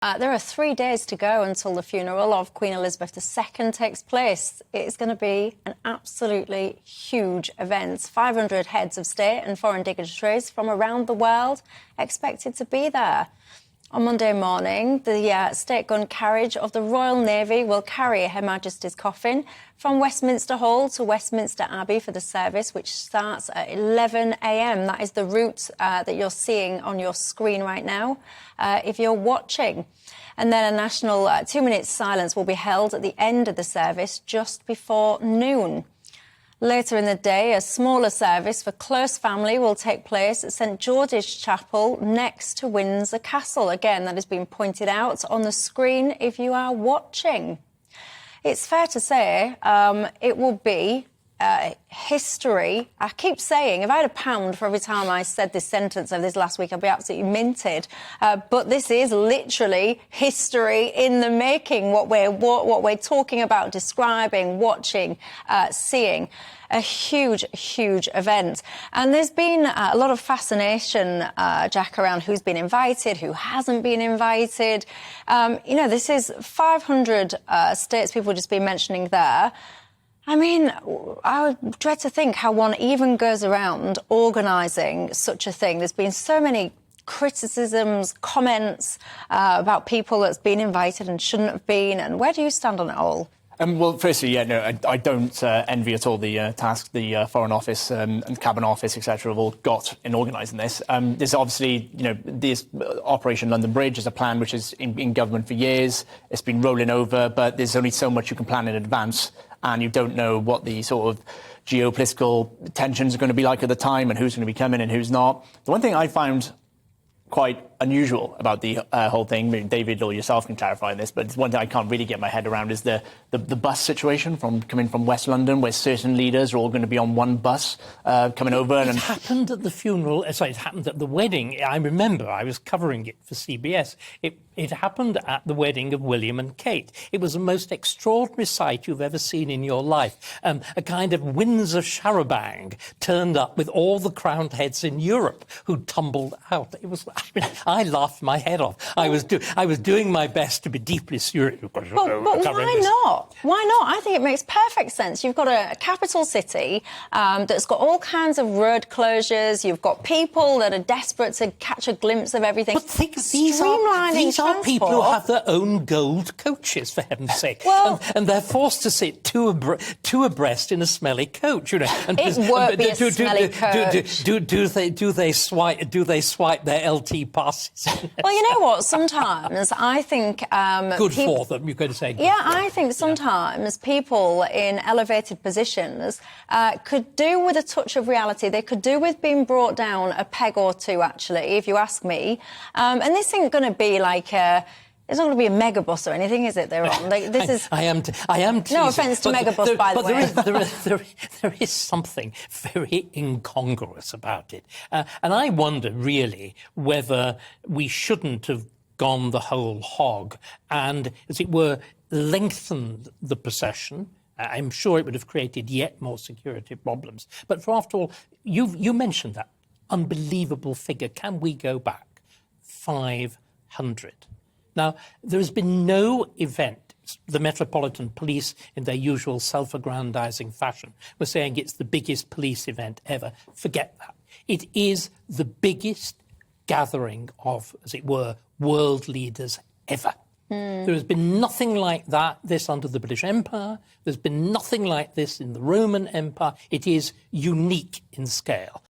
There are 3 days to go until the funeral of Queen Elizabeth II takes place. It's going to be an absolutely huge event. 500 heads of state and foreign dignitaries from around the world expected to be there. On Monday morning, the state gun carriage of the Royal Navy will carry Her Majesty's coffin from Westminster Hall to Westminster Abbey for the service, which starts at 11 a.m. That is the route that you're seeing on your screen right now, if you're watching. And then a national 2-minute silence will be held at the end of the service just before noon. Later in the day, a smaller service for close family will take place at St George's Chapel next to Windsor Castle. Again, that has been pointed out on the screen if you are watching. It's fair to say it will be history. I keep saying, if I had £1 for every time I said this sentence of this last week, I'd be absolutely minted. But this is literally history in the making, what we're talking about, describing, watching, seeing. A huge, huge event. And there's been a lot of fascination, Jack, around who's been invited, who hasn't been invited. You know, this is 500 statespeople just been mentioning there. I mean, I would dread to think how one even goes around organising such a thing. There's been so many criticisms, comments about people that's been invited and shouldn't have been. And where do you stand on it all? Well, firstly, I don't envy at all the task the Foreign Office and Cabinet Office, etc., have all got in organising this. There's obviously, this Operation London Bridge is a plan which is in government for years. It's been rolling over, but there's only so much you can plan in advance, and you don't know what the sort of geopolitical tensions are going to be like at the time and who's going to be coming and who's not. The one thing I found quite unusual about the whole thing, I mean, David or yourself can clarify this, but it's one thing I can't really get my head around is the bus situation coming from West London, where certain leaders are all going to be on one bus coming over. It happened at the funeral, it happened at the wedding. I remember I was covering it for CBS. It happened at the wedding of William and Kate. It was the most extraordinary sight you've ever seen in your life. A kind of Windsor charabang turned up with all the crowned heads in Europe who tumbled out. It was, I laughed my head off. I was doing my best to be deeply serious. But why not? Why not? I think it makes perfect sense. You've got a capital city that's got all kinds of road closures. You've got people that are desperate to catch a glimpse of everything. But these are people who have their own gold coaches, for heaven's sake. Well, and they're forced to sit two abreast in a smelly coach. And it won't be a smelly coach. Do they swipe their LT passes? Well, you know what? Sometimes I think good for them. You're going to say. Yeah, I think sometimes people in elevated positions could do with a touch of reality. They could do with being brought down a peg or two, actually, if you ask me. And this ain't going to be like it's not going to be a megabus or anything, is it? They're on. Like, this is. I am teasing. No offence to megabus, by the way. There is something very incongruous about it, and I wonder really whether we shouldn't have gone the whole hog and, as it were, lengthened the procession. I'm sure it would have created yet more security problems. But for after all, you mentioned that unbelievable figure. Can we go back? 500. Now, there has been no event. The Metropolitan Police, in their usual self-aggrandising fashion, were saying it's the biggest police event ever. Forget that. It is the biggest gathering of, as it were, world leaders ever. There has been nothing like this under the British Empire. There's been nothing like this in the Roman Empire. It is unique in scale.